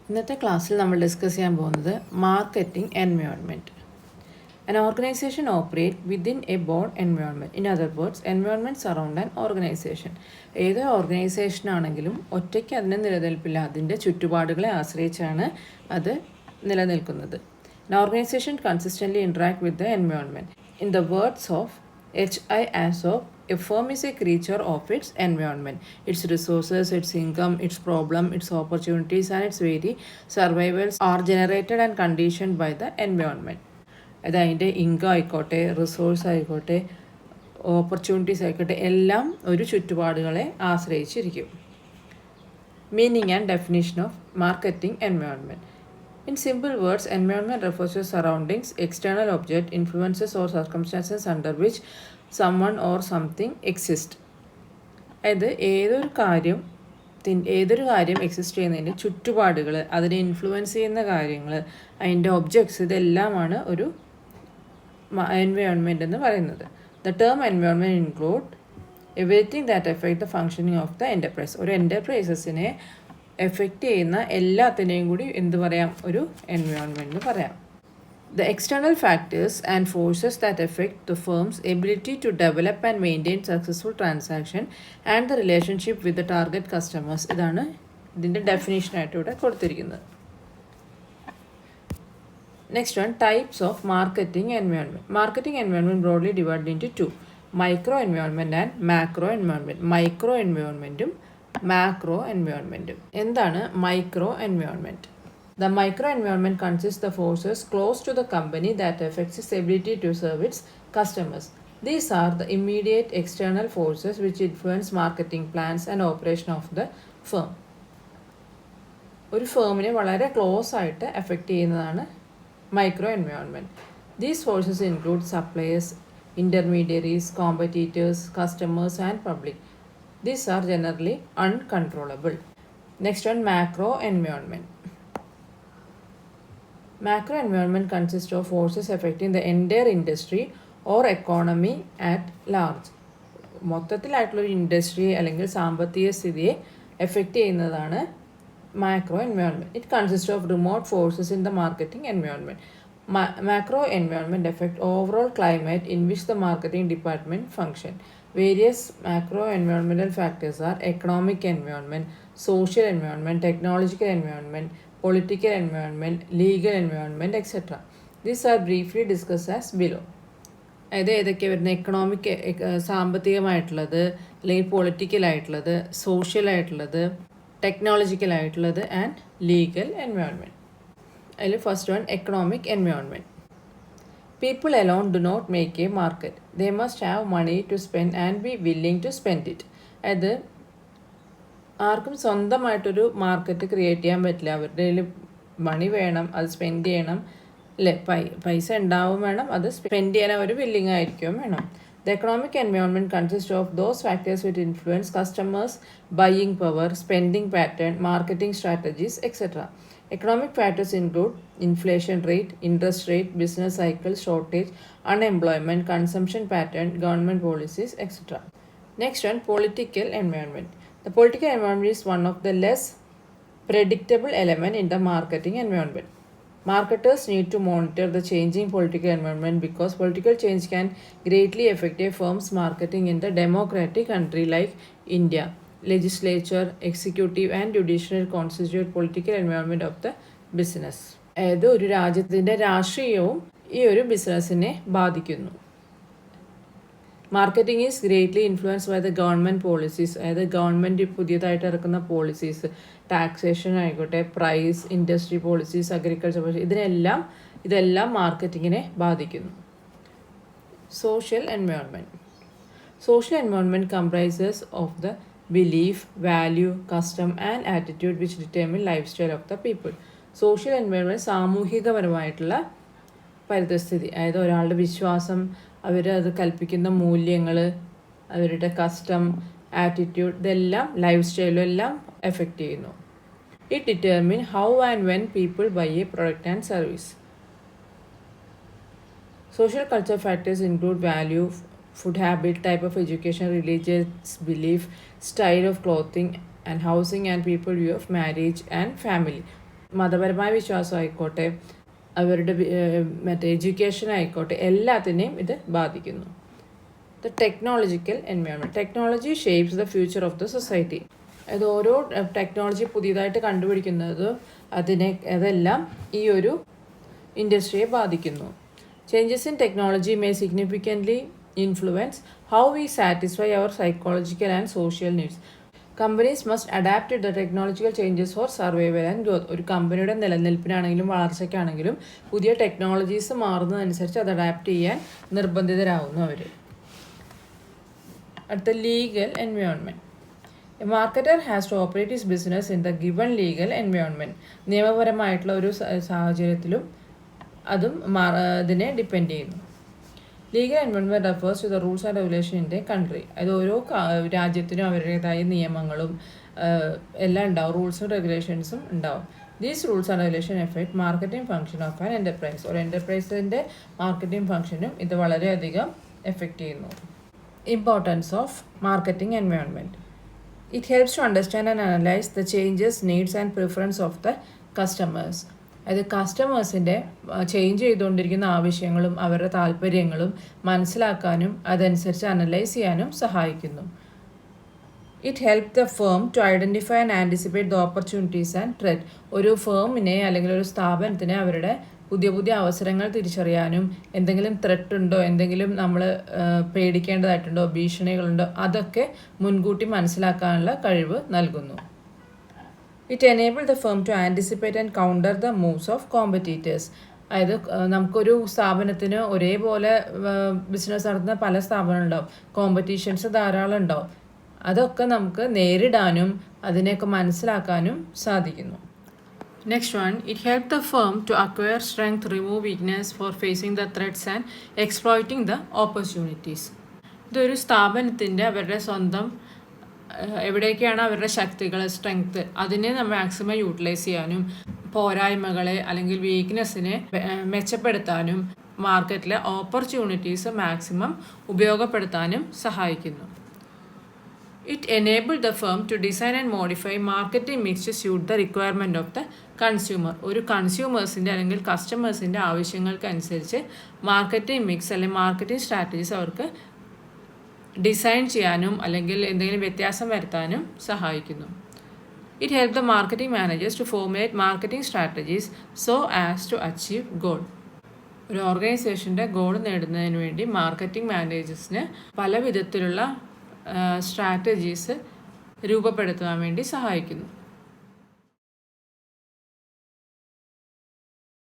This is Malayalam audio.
ഇന്നത്തെ ക്ലാസ്സിൽ നമ്മൾ ഡിസ്കസ് ചെയ്യാൻ പോകുന്നത് marketing environment. An organization operates within a broad environment. In other words, environment surround an organization. ഏതൊരു ഓർഗനൈസേഷൻ ആണെങ്കിലും ഒറ്റയ്ക്ക് അതിന് നിലനിൽപ്പില്ല. അതിൻ്റെ ചുറ്റുപാടുകളെ ആശ്രയിച്ചാണ് അത് നിലനിൽക്കുന്നത്. An organization consistently interact with the environment. In the words of H.I. Asoff, a firm is a creature of its environment. Its resources, its income, its problem, its opportunities and its very survivals are generated and conditioned by the environment. അത് അതിൻ്റെ ഇൻകം ആയിക്കോട്ടെ, റിസോഴ്സ് ആയിക്കോട്ടെ, ഓപ്പർച്യൂണിറ്റീസ് ആയിക്കോട്ടെ, എല്ലാം ഒരു ചുറ്റുപാടുകളെ ആശ്രയിച്ചിരിക്കും. Meaning and definition of marketing environment. In simple words, environment refers to surroundings, external object, influences or circumstances under which someone or something exist. അതായത് ഏതൊരു കാര്യം എക്സിസ്റ്റ് ചെയ്യുന്നതിൻ്റെ ചുറ്റുപാടുകൾ, അതിനെ ഇൻഫ്ലുവൻസ് ചെയ്യുന്ന കാര്യങ്ങൾ, അതിൻ്റെ ഒബ്ജക്ട്സ്, ഇതെല്ലാമാണ് ഒരു എൻവയോൺമെൻറ്റ് എന്ന് പറയുന്നത്. The term environment include everything that effect the functioning of the enterprise. ഒരു എൻ്റർപ്രൈസസിനെ എഫക്റ്റ് ചെയ്യുന്ന എല്ലാത്തിനെയും കൂടി എന്ത് പറയാം? ഒരു എൻവയോൺമെൻറ്റ് എന്ന് പറയാം. The external factors and forces that affect the firm's ability to develop and maintain successful transaction and the relationship with the target customers. ഇതാണ് ഇതിൻ്റെ ഡെഫിനേഷനായിട്ട് ഇവിടെ കൊടുത്തിരിക്കുന്നത്. Next one, types of marketing environment. Marketing environment broadly divided into two, micro environment and macro environment. Micro environmentum macro environmentum. എന്താണ് micro environment? The micro environment consists of forces close to the company that affects its ability to serve its customers. These are the immediate external forces which influence marketing plans and operation of the firm. ഒരു ഫേമിനെ വളരെ ക്ലോസ് ആയിട്ട് എഫക്റ്റ് ചെയ്യുന്നതാണ് micro environment. These forces include suppliers, intermediaries, competitors, customers and public. These are generally uncontrollable. Next one, macro environment. Macro environment consists of forces affecting the entire industry or economy at large. മൊത്തത്തിലായിട്ടുള്ളൊരു ഇൻഡസ്ട്രി അല്ലെങ്കിൽ സാമ്പത്തിക സ്ഥിതിയെ എഫക്റ്റ് ചെയ്യുന്നതാണ് macro environment. It consists of remote forces in the marketing environment. Macro environment affect overall climate in which the marketing department function. Various macro environmental factors are economic environment, social environment, technological environment, political environment, legal environment, etc. These are briefly discussed as below. അതായത് ഏതൊക്കെ വരുന്ന എക്കണോമിക്, സാമ്പത്തികമായിട്ടുള്ളത്, അല്ലെങ്കിൽ പൊളിറ്റിക്കലായിട്ടുള്ളത്, സോഷ്യലായിട്ടുള്ളത്, ടെക്നോളജിക്കലായിട്ടുള്ളത് ആൻഡ് ലീഗൽ എൻവയോൺമെൻറ്റ്. അതിൽ first one economic environment. People alone do not make a market. They must have money to spend and be willing to spend it. അത് ആർക്കും സ്വന്തമായിട്ടൊരു മാർക്കറ്റ് ക്രിയേറ്റ് ചെയ്യാൻ പറ്റില്ല. അവരുടെ കയ്യിൽ മണി വേണം, അത് സ്പെൻഡ് ചെയ്യണം, അല്ലേ? പൈസ ഉണ്ടാവും വേണം, അത് സ്പെൻഡ് ചെയ്യാൻ അവർ വില്ലിങ് ആയിരിക്കും വേണം. The economic environment consists of those factors which influence customers' buying power, spending pattern, marketing strategies, etc. Economic factors include inflation rate, interest rate, business cycle, shortage, unemployment, consumption pattern, government policies, etc. Next one, political environment. The political environment is one of the less predictable element in the marketing environment. Marketers need to monitor the changing political environment because political change can greatly affect a firm's marketing in the democratic country like India. Legislature, executive and judiciary constitute political environment of the business. അതായത് ഒരു രാജ്യത്തിൻ്റെ രാഷ്ട്രീയവും ഈ ഒരു ബിസിനസ്സിനെ ബാധിക്കുന്നു. Marketing is greatly influenced by the government policies. അതായത് ഗവൺമെൻറ് പുതിയതായിട്ട് ഇറക്കുന്ന പോളിസീസ്, ടാക്സേഷൻ ആയിക്കോട്ടെ, price, industry policies, agriculture policy, ഇതെല്ലാം മാർക്കറ്റിങ്ങിനെ ബാധിക്കുന്നു. Social environment. Social environment comprises of the belief, value, custom and attitude which determine lifestyle of the people. Social environment സാമൂഹികപരമായിട്ടുള്ള പരിതസ്ഥിതി, അതായത് ഒരാളുടെ വിശ്വാസം, അവരത് കൽപ്പിക്കുന്ന മൂല്യങ്ങൾ, അവരുടെ കസ്റ്റം, ആറ്റിറ്റ്യൂഡ്, ഇതെല്ലാം ലൈഫ് സ്റ്റൈലും എല്ലാം എഫക്റ്റ് ചെയ്യുന്നു. It determine how and when people buy a product and service. Social culture factors include value, food habit, type of education, religious belief, style of clothing and housing, and people view of marriage and family. മതപരമായ വിശ്വാസം ആയിക്കോട്ടെ, അവരുടെ മറ്റേ എഡ്യൂക്കേഷൻ ആയിക്കോട്ടെ, എല്ലാത്തിനെയും ഇത് ബാധിക്കുന്നു. The technological environment. Technology shapes the future of the society. അത് ഓരോ ടെക്നോളജി പുതിയതായിട്ട് കണ്ടുപിടിക്കുന്നത് അതെല്ലാം ഈ ഒരു ഇൻഡസ്ട്രിയെ ബാധിക്കുന്നു. Changes in technology may significantly influence how we satisfy our psychological and social needs. Companies must adapt the technological changes for survival and growth. ഒരു കമ്പനിയുടെ നിലനിൽപ്പിനാണെങ്കിലും വളർച്ചയ്ക്കാണെങ്കിലും പുതിയ ടെക്നോളജീസ് മാറുന്നതനുസരിച്ച് അത് അഡാപ്റ്റ് ചെയ്യാൻ നിർബന്ധിതരാകുന്നു അവർ. അടുത്ത legal environment. A marketer has to operate his business in the given legal environment. നിയമപരമായിട്ടുള്ള ഒരു സാഹചര്യത്തിലും അതും ഇതിനെ ഡിപ്പെൻഡ് ചെയ്യുന്നു. Legal environment refers to the rules and regulation in the country. അത് ഓരോ രാജ്യത്തിനും അവരുടേതായ നിയമങ്ങളും എല്ലാം ഉണ്ടാവും, റൂൾസും റെഗുലേഷൻസും ഉണ്ടാവും. These rules and regulation effect marketing function of an enterprise. ഒരു എൻ്റർപ്രൈസിൻ്റെ മാർക്കറ്റിംഗ് ഫംഗ്ഷനും ഇത് വളരെയധികം എഫക്റ്റ് ചെയ്യുന്നു. Importance of marketing environment. It helps to understand and analyze the changes, needs and preference of the customers. അത് കസ്റ്റമേഴ്സിൻ്റെ ചേഞ്ച് ചെയ്തുകൊണ്ടിരിക്കുന്ന ആവശ്യങ്ങളും അവരുടെ താല്പര്യങ്ങളും മനസ്സിലാക്കാനും അതനുസരിച്ച് അനലൈസ് ചെയ്യാനും സഹായിക്കുന്നു. It help the firm to identify and anticipate the opportunities and threat. ഒരു ഫേമിനെ അല്ലെങ്കിൽ ഒരു സ്ഥാപനത്തിനെ അവരുടെ പുതിയ പുതിയ അവസരങ്ങൾ തിരിച്ചറിയാനും എന്തെങ്കിലും ത്രെറ്റ് ഉണ്ടോ, എന്തെങ്കിലും നമ്മൾ പേടിക്കേണ്ടതായിട്ടുണ്ടോ, ഭീഷണികളുണ്ടോ, അതൊക്കെ മുൻകൂട്ടി മനസ്സിലാക്കാനുള്ള കഴിവ് നൽകുന്നു. It enable the firm to anticipate and counter the moves of competitors. അതായത് നമുക്കൊരു സ്ഥാപനത്തിന് ഒരേപോലെ ബിസിനസ് നടത്തുന്ന പല സ്ഥാപനങ്ങളുണ്ടാവും, കോമ്പറ്റീഷൻസ് ധാരാളം ഉണ്ടാവും. അതൊക്കെ നമുക്ക് നേരിടാനും അതിനെയൊക്കെ മനസ്സിലാക്കാനും സാധിക്കുന്നു. Next one, it helped the firm to acquire strength, remove weakness for facing the threats and exploiting the opportunities. ഇതൊരു സ്ഥാപനത്തിൻ്റെ അവരുടെ സ്വന്തം എവിടേക്കാണ് അവരുടെ ശക്തികൾ, സ്ട്രെങ്ത്ത്, അതിനെ നമ്മൾ മാക്സിമം യൂട്ടിലൈസ് ചെയ്യാനും പോരായ്മകളെ അല്ലെങ്കിൽ വീക്ക്നെസ്സിനെ മെച്ചപ്പെടുത്താനും മാർക്കറ്റിലെ ഓപ്പർച്യൂണിറ്റീസ് മാക്സിമം ഉപയോഗപ്പെടുത്താനും സഹായിക്കുന്നു. It enabled the firm to design and modify marketing mix to suit the requirement of the consumer. ഒരു കൺസ്യൂമേഴ്സിൻ്റെ അല്ലെങ്കിൽ കസ്റ്റമേഴ്സിൻ്റെ ആവശ്യങ്ങൾക്കനുസരിച്ച് മാർക്കറ്റിംഗ് മിക്സ് അല്ലെങ്കിൽ മാർക്കറ്റിംഗ് സ്ട്രാറ്റജീസ് അവർക്ക് ഡിസൈൻ ചെയ്യാനും അല്ലെങ്കിൽ എന്തെങ്കിലും വ്യത്യാസം വരുത്താനും സഹായിക്കുന്നു. It help the marketing managers to formulate marketing strategies so as to achieve goal. ഒരു ഓർഗനൈസേഷൻ്റെ ഗോൾ നേടുന്നതിന് വേണ്ടി മാർക്കറ്റിംഗ് മാനേജേഴ്സിന് പല വിധത്തിലുള്ള സ്ട്രാറ്റജീസ് രൂപപ്പെടുത്തുവാൻ വേണ്ടി സഹായിക്കുന്നു.